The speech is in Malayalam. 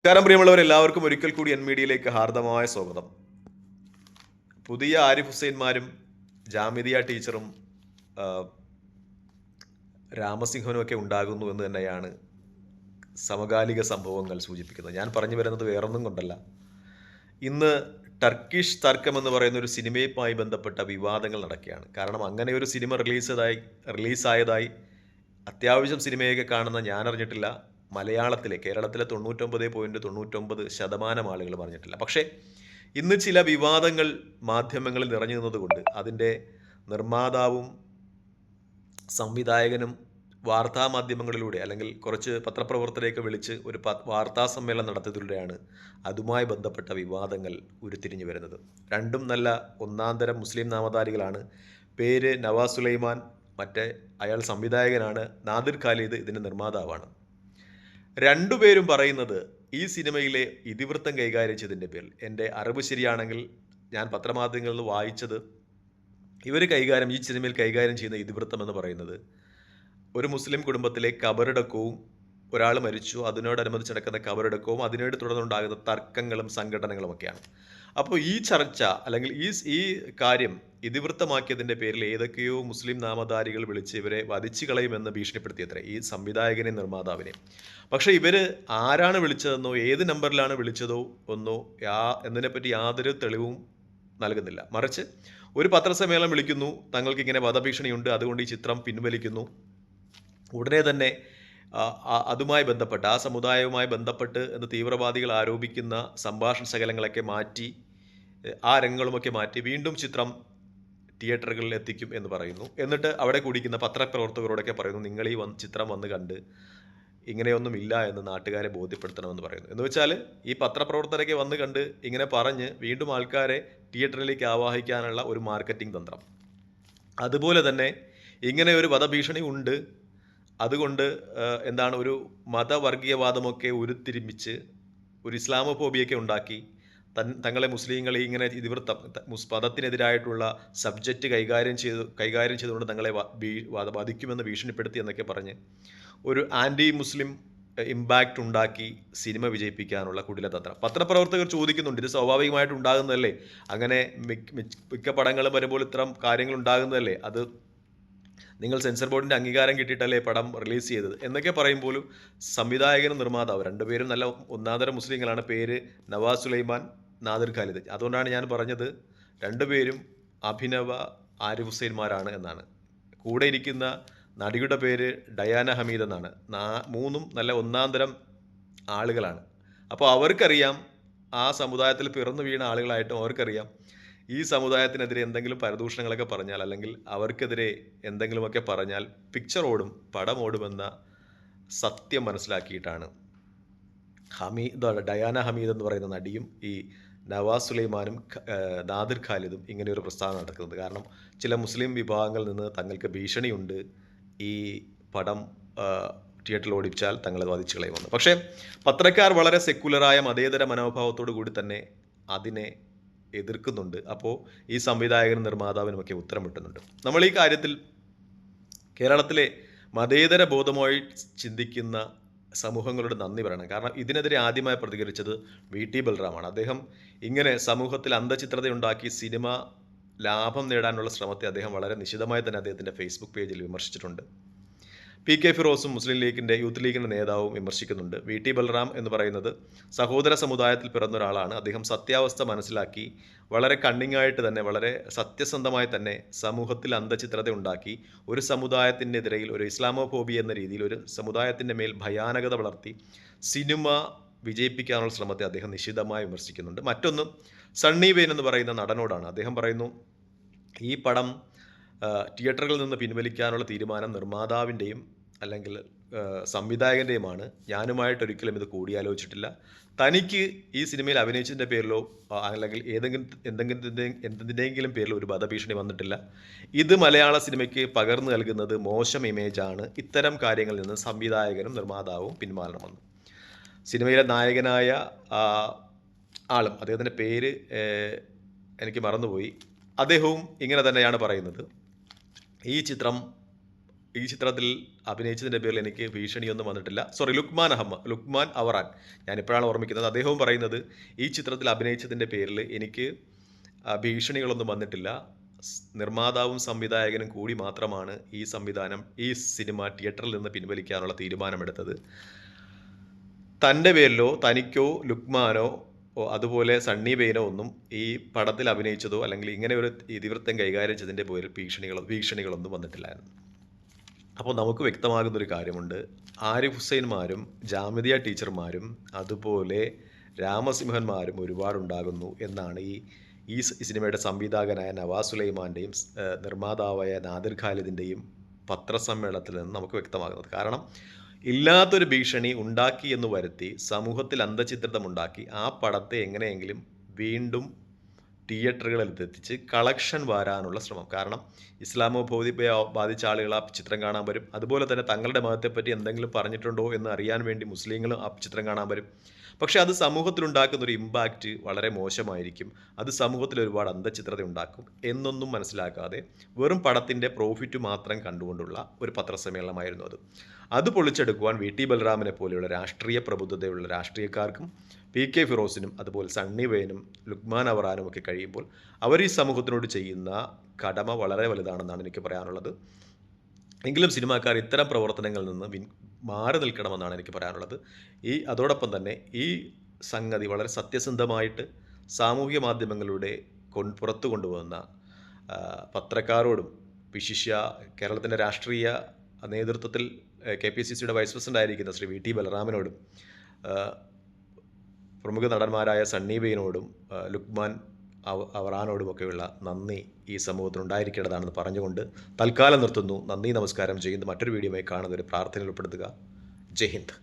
നമസ്കാരം പ്രിയമുള്ളവർ, എല്ലാവർക്കും ഒരിക്കൽ കൂടി എൻ മീഡിയയിലേക്ക് ഹാർദമായ സ്വാഗതം. പുതിയ ആരിഫ് ഹുസൈന്മാരും ജാമിദിയ ടീച്ചറും ആ, രാമസിംഹനും ഒക്കെ ഉണ്ടാകുന്നു എന്ന് തന്നെയാണ് സമകാലിക സംഭവങ്ങൾ സൂചിപ്പിക്കുന്നത്. ഞാൻ പറഞ്ഞു വരുന്നത് വേറൊന്നും കൊണ്ടല്ല. ഇന്ന് ടർക്കിഷ് തർക്കം എന്ന് പറയുന്ന ഒരു സിനിമയുമായി ബന്ധപ്പെട്ട വിവാദങ്ങൾ നടക്കുകയാണ്. കാരണം അങ്ങനെ ഒരു സിനിമ റിലീസായതായി അത്യാവശ്യം സിനിമയൊക്കെ കാണുന്ന ഞാൻ അറിഞ്ഞിട്ടില്ല. കേരളത്തിലെ 99.99% ആളുകൾ പറഞ്ഞിട്ടില്ല. പക്ഷേ ഇന്ന് ചില വിവാദങ്ങൾ മാധ്യമങ്ങളിൽ നിറഞ്ഞു നിന്നതുകൊണ്ട് അതിൻ്റെ നിർമ്മാതാവും സംവിധായകനും വാർത്താ മാധ്യമങ്ങളിലൂടെ അല്ലെങ്കിൽ കുറച്ച് പത്രപ്രവർത്തകരെയൊക്കെ വിളിച്ച് ഒരു വാർത്താ സമ്മേളനം നടത്തിയതിലൂടെയാണ് അതുമായി ബന്ധപ്പെട്ട വിവാദങ്ങൾ ഉരുത്തിരിഞ്ഞു വരുന്നത്. രണ്ടും നല്ല ഒന്നാന്തരം മുസ്ലിം നാമധാരികളാണ്. പേര് നവാസ് സുലൈമാൻ, മറ്റേ അയാൾ സംവിധായകനാണ്. നാദിർ ഖാലിദ് ഇതിൻ്റെ നിർമ്മാതാവാണ്. രണ്ടുപേരും പറയുന്നത് ഈ സിനിമയിലെ ഇതിവൃത്തം കൈകാര്യം ചെയ്തതിൻ്റെ പേരിൽ, എൻ്റെ അറിവ് ശരിയാണെങ്കിൽ ഞാൻ പത്രമാധ്യമങ്ങളിൽ നിന്ന് വായിച്ചത്, ഈ സിനിമയിൽ കൈകാര്യം ചെയ്യുന്ന ഇതിവൃത്തം എന്ന് പറയുന്നത് ഒരു മുസ്ലിം കുടുംബത്തിലെ കബറടക്കവും, ഒരാൾ മരിച്ചു അതിനോടനുബന്ധിച്ച് നടക്കുന്ന കബറടക്കവും അതിനോട് തുടർന്നുണ്ടാകുന്ന തർക്കങ്ങളും സംഘടനകളുമൊക്കെയാണ്. അപ്പോൾ ഈ ചർച്ച അല്ലെങ്കിൽ ഈ കാര്യം ഇതിവൃത്തമാക്കിയതിൻ്റെ പേരിൽ ഏതൊക്കെയോ മുസ്ലിം നാമധാരികൾ വിളിച്ച് ഇവരെ വധിച്ചു കളയുമെന്ന് ഭീഷണിപ്പെടുത്തിയത്രേ ഈ സംവിധായകനെ, നിർമ്മാതാവിനെ. പക്ഷേ ഇവർ ആരാണ് വിളിച്ചതെന്നോ ഏത് നമ്പറിലാണ് വിളിച്ചതോ ഒന്നോ എന്നതിനെപ്പറ്റി യാതൊരു തെളിവും നൽകുന്നില്ല. മറിച്ച് ഒരു പത്രസമ്മേളനം വിളിക്കുന്നു, തങ്ങൾക്ക് ഇങ്ങനെ വധഭീഷണിയുണ്ട്, അതുകൊണ്ട് ഈ ചിത്രം പിൻവലിക്കുന്നു. ഉടനെ തന്നെ അതുമായി ബന്ധപ്പെട്ട് ആ സമുദായവുമായി ബന്ധപ്പെട്ട് എന്ന് തീവ്രവാദികൾ ആരോപിക്കുന്ന സംഭാഷണ ശകലങ്ങളൊക്കെ മാറ്റി, ആ രംഗങ്ങളുമൊക്കെ മാറ്റി വീണ്ടും ചിത്രം തിയേറ്ററുകളിൽ എത്തിക്കും എന്ന് പറയുന്നു. എന്നിട്ട് അവിടെ കൂടിക്കുന്ന പത്രപ്രവർത്തകരോടൊക്കെ പറയുന്നു, നിങ്ങൾ ഈ ചിത്രം വന്ന് കണ്ട് ഇങ്ങനെയൊന്നുമില്ല എന്ന് നാട്ടുകാരെ ബോധ്യപ്പെടുത്തണമെന്ന് പറയുന്നു. എന്ന് വെച്ചാൽ ഈ പത്രപ്രവർത്തകരൊക്കെ വന്ന് കണ്ട് ഇങ്ങനെ പറഞ്ഞ് വീണ്ടും ആൾക്കാരെ തിയേറ്ററിലേക്ക് ആവാഹിക്കാനുള്ള ഒരു മാർക്കറ്റിംഗ് തന്ത്രം. അതുപോലെ തന്നെ ഇങ്ങനെ ഒരു വധഭീഷണി ഉണ്ട്, അതുകൊണ്ട് ഒരു മതവർഗീയവാദമൊക്കെ ഉരുത്തിരിപ്പിച്ച് ഒരു ഇസ്ലാമോഫോബിയൊക്കെ ഉണ്ടാക്കി തങ്ങളെ മുസ്ലിങ്ങളെ ഇങ്ങനെ ഇതിവൃത്തം മതത്തിനെതിരായിട്ടുള്ള സബ്ജക്റ്റ് കൈകാര്യം ചെയ്തുകൊണ്ട് തങ്ങളെ വധിക്കുമെന്ന് ഭീഷണിപ്പെടുത്തി എന്നൊക്കെ പറഞ്ഞ് ഒരു ആൻറ്റി മുസ്ലിം ഇമ്പാക്റ്റ് ഉണ്ടാക്കി സിനിമ വിജയിപ്പിക്കാനുള്ള കുടിലതന്ത്രം. പത്രപ്രവർത്തകർ ചോദിക്കുന്നുണ്ട്, ഇത് സ്വാഭാവികമായിട്ട് ഉണ്ടാകുന്നതല്ലേ? അങ്ങനെ മിക്ക പടങ്ങളും വരുമ്പോൾ ഇത്തരം കാര്യങ്ങൾ ഉണ്ടാകുന്നതല്ലേ? അത് നിങ്ങൾ സെൻസർ ബോർഡിൻ്റെ അംഗീകാരം കിട്ടിയിട്ടല്ലേ പടം റിലീസ് ചെയ്തത് എന്നൊക്കെ പറയുമ്പോഴും സംവിധായകനും നിർമ്മാതാവ് രണ്ടുപേരും നല്ല ഒന്നാന്തരം മുസ്ലിങ്ങളാണ്. പേര് നവാസ് സുലൈമാൻ, നാദിർ ഖാലിദ്. അതുകൊണ്ടാണ് ഞാൻ പറഞ്ഞത് രണ്ടുപേരും അഭിനവ ആരിഫ് ഹുസൈന്മാരാണ് എന്നാണ്. കൂടെ ഇരിക്കുന്ന നടിയുടെ പേര് ഡയാന ഹമീദ് എന്നാണ്. മൂന്നും നല്ല ഒന്നാന്തരം ആളുകളാണ്. അപ്പോൾ അവർക്കറിയാം, ആ സമുദായത്തിൽ പിറന്നു വീണ ആളുകളായിട്ടും അവർക്കറിയാം, ഈ സമുദായത്തിനെതിരെ എന്തെങ്കിലും പരദൂഷണങ്ങളൊക്കെ പറഞ്ഞാൽ അല്ലെങ്കിൽ അവർക്കെതിരെ എന്തെങ്കിലുമൊക്കെ പറഞ്ഞാൽ പിക്ചർ ഓടും, പടം ഓടുമെന്ന സത്യം മനസ്സിലാക്കിയിട്ടാണ് ഡയാന ഹമീദ് എന്ന് പറയുന്ന നടിയും ഈ നവാസ് സുലൈമാനും നാദിർ ഖാലിദും ഇങ്ങനെയൊരു പ്രസ്താവന നടക്കുന്നത്. കാരണം ചില മുസ്ലിം വിഭാഗങ്ങളിൽ നിന്ന് തങ്ങൾക്ക് ഭീഷണിയുണ്ട്, ഈ പടം തിയേറ്ററിൽ ഓടിച്ചാൽ തങ്ങളെ വധിച്ചു കളയുമെന്ന്. പക്ഷേ പത്രക്കാർ വളരെ സെക്കുലറായ മതേതര മനോഭാവത്തോടു കൂടി തന്നെ അതിനെ എതിർക്കുന്നുണ്ട്. അപ്പോൾ ഈ സംവിധായകനും നിർമ്മാതാവിനുമൊക്കെ ഉത്തരം കിട്ടുന്നുണ്ട്. നമ്മൾ ഈ കാര്യത്തിൽ കേരളത്തിലെ മതേതര ബോധമായി ചിന്തിക്കുന്ന സമൂഹങ്ങളോട് നന്ദി പറയണം. കാരണം ഇതിനെതിരെ ആദ്യമായി പ്രതികരിച്ചത് VT ബൽറാമാണ്. അദ്ദേഹം ഇങ്ങനെ സമൂഹത്തിൽ അന്ധചിത്രതയുണ്ടാക്കി സിനിമ ലാഭം നേടാനുള്ള ശ്രമത്തെ അദ്ദേഹം വളരെ നിശിതമായി തന്നെ അദ്ദേഹത്തിൻ്റെ ഫേസ്ബുക്ക് പേജിൽ വിമർശിച്ചിട്ടുണ്ട്. PK ഫിറോസും മുസ്ലിം ലീഗിൻ്റെ യൂത്ത് ലീഗിൻ്റെ നേതാവും വിമർശിക്കുന്നുണ്ട്. VT ബൽറാം എന്ന് പറയുന്നത് സഹോദര സമുദായത്തിൽ പിറന്ന ഒരാളാണ്. അദ്ദേഹം സത്യാവസ്ഥ മനസ്സിലാക്കി വളരെ കണ്ണിങ്ങായിട്ട് തന്നെ, വളരെ സത്യസന്ധമായി തന്നെ സമൂഹത്തിൽ അന്ധചിത്രത ഉണ്ടാക്കി ഒരു സമുദായത്തിനെതിരെയിൽ ഒരു ഇസ്ലാമോഫോബി എന്ന രീതിയിൽ ഒരു സമുദായത്തിൻ്റെ മേൽ ഭയാനകത വളർത്തി സിനിമ വിജയിപ്പിക്കാനുള്ള ശ്രമത്തെ അദ്ദേഹം നിശിതമായി വിമർശിക്കുന്നുണ്ട്. മറ്റൊന്ന് സണ്ണി വെയിൻ എന്ന് പറയുന്ന നടനോടാണ്. അദ്ദേഹം പറയുന്നു, ഈ പടം തിയേറ്ററുകളിൽ നിന്ന് പിൻവലിക്കാനുള്ള തീരുമാനം നിർമ്മാതാവിൻ്റെയും അല്ലെങ്കിൽ സംവിധായകൻ്റെയുമാണ്. ഞാനുമായിട്ടൊരിക്കലും ഇത് കൂടിയാലോചിച്ചിട്ടില്ല. തനിക്ക് ഈ സിനിമയിൽ അഭിനയിച്ചതിൻ്റെ പേരിലോ അല്ലെങ്കിൽ എന്തിൻ്റെയെങ്കിലും പേരിൽ ഒരു വധഭീഷണി വന്നിട്ടില്ല. ഇത് മലയാള സിനിമയ്ക്ക് പകർന്നു നൽകുന്നത് മോശം ഇമേജാണ്. ഇത്തരം കാര്യങ്ങളിൽ നിന്ന് സംവിധായകനും നിർമ്മാതാവും പിന്മാറണമെന്ന്. സിനിമയിലെ നായകനായ ആളും, അദ്ദേഹത്തിൻ്റെ പേര് എനിക്ക് മറന്നുപോയി, അദ്ദേഹവും ഇങ്ങനെ തന്നെയാണ് പറയുന്നത്. ഈ ചിത്രം ഈ ചിത്രത്തിൽ അഭിനയിച്ചതിൻ്റെ പേരിൽ എനിക്ക് ഭീഷണിയൊന്നും വന്നിട്ടില്ല. സോറി, ലുക്മാൻ അവറാൻ. ഞാനിപ്പോഴാണ് ഓർമ്മിക്കുന്നത്. അദ്ദേഹവും പറയുന്നത് ഈ ചിത്രത്തിൽ അഭിനയിച്ചതിൻ്റെ പേരിൽ എനിക്ക് ഭീഷണികളൊന്നും വന്നിട്ടില്ല. നിർമ്മാതാവും സംവിധായകനും കൂടി മാത്രമാണ് ഈ സിനിമ തിയേറ്ററിൽ നിന്ന് പിൻവലിക്കാനുള്ള തീരുമാനമെടുത്തത്. തൻ്റെ പേരിലോ തനിക്കോ ലുക്മാനോ അതുപോലെ സണ്ണി വെയിനോ ഒന്നും ഈ പടത്തിൽ അഭിനയിച്ചതോ അല്ലെങ്കിൽ ഇങ്ങനെ ഒരു ഇതിവൃത്തം കൈകാര്യം ചെയ്തതിൻ്റെ പേരിൽ ഭീഷണികളൊന്നും വന്നിട്ടില്ലായിരുന്നു. അപ്പോൾ നമുക്ക് വ്യക്തമാകുന്നൊരു കാര്യമുണ്ട്. ആരിഫ് ഹുസൈൻമാരും ജാമിദിയ ടീച്ചർമാരും അതുപോലെ രാമസിംഹന്മാരും ഒരുപാടുണ്ടാകുന്നു എന്നാണ് ഈ സിനിമയുടെ സംവിധായകനായ നവാസ് സുലൈമാൻ്റെയും നിർമ്മാതാവായ നാദിർ ഖാലിദിൻ്റെയും പത്രസമ്മേളനത്തിൽ നിന്ന് നമുക്ക് വ്യക്തമാകുന്നത്. കാരണം ഇല്ലാത്തൊരു ഭീഷണി ഉണ്ടാക്കി എന്ന് വരുത്തി സമൂഹത്തിൽ അന്തഃഛിദ്രതമുണ്ടാക്കി ആ പടത്തെ എങ്ങനെയെങ്കിലും വീണ്ടും തിയേറ്ററുകളിൽ എത്തിച്ച് കളക്ഷൻ വാരാനുള്ള ശ്രമം. കാരണം ഇസ്ലാമോഫോബിയ ബാധിച്ച ആളുകൾ ആ ചിത്രം കാണാൻ വരും. അതുപോലെ തന്നെ തങ്ങളുടെ മതത്തെപ്പറ്റി എന്തെങ്കിലും പറഞ്ഞിട്ടുണ്ടോ എന്ന് അറിയാൻ വേണ്ടി മുസ്ലിങ്ങളും ആ ചിത്രം കാണാൻ വരും. പക്ഷേ അത് സമൂഹത്തിലുണ്ടാക്കുന്ന ഒരു ഇമ്പാക്റ്റ് വളരെ മോശമായിരിക്കും. അത് സമൂഹത്തിൽ ഒരുപാട് അന്തഃഛിദ്രത ഉണ്ടാക്കും എന്നൊന്നും മനസ്സിലാക്കാതെ വെറും പടത്തിൻ്റെ പ്രോഫിറ്റ് മാത്രം കണ്ടുകൊണ്ടുള്ള ഒരു പത്രസമ്മേളനമായിരുന്നു അത്. അത് പൊളിച്ചെടുക്കുവാൻ വി ടി ബലറാമിനെ പോലെയുള്ള രാഷ്ട്രീയ പ്രബുദ്ധതയുള്ള രാഷ്ട്രീയക്കാർക്കും PK ഫിറോസിനും അതുപോലെ സണ്ണി വെയിനും ലുക്മാൻ അവറാനും ഒക്കെ കഴിയുമ്പോൾ അവർ ഈ സമൂഹത്തിനോട് ചെയ്യുന്ന കടമ വളരെ വലുതാണെന്നാണ് എനിക്ക് പറയാനുള്ളത്. എങ്കിലും സിനിമാക്കാർ ഇത്തരം പ്രവർത്തനങ്ങളിൽ നിന്ന് മാറി നിൽക്കണമെന്നാണ് എനിക്ക് പറയാനുള്ളത്. അതോടൊപ്പം തന്നെ ഈ സംഗതി വളരെ സത്യസന്ധമായിട്ട് സാമൂഹിക മാധ്യമങ്ങളിലൂടെ പുറത്തു കൊണ്ടുവന്ന പത്രക്കാരോടും വിശിഷ്യ കേരളത്തിൻ്റെ രാഷ്ട്രീയ നേതൃത്വത്തിൽ KPCCയുടെ വൈസ് പ്രസിഡന്റ് ആയിരിക്കുന്ന ശ്രീ VT ബലറാമിനോടും പ്രമുഖ നടന്മാരായ സണ്ണി വെയിനോടും ലുക്മാൻ അവറാനോടുമൊക്കെയുള്ള നന്ദി ഈ സമൂഹത്തിനുണ്ടായിരിക്കേണ്ടതാണെന്ന് പറഞ്ഞുകൊണ്ട് തൽക്കാലം നിർത്തുന്നു. നന്ദി, നമസ്കാരം. ചെയ്യുന്നത് മറ്റൊരു വീഡിയോയുമായി കാണുന്നവരെ പ്രാർത്ഥനയിൽ ഉൾപ്പെടുത്തുക. ജയ് ഹിന്ദ്.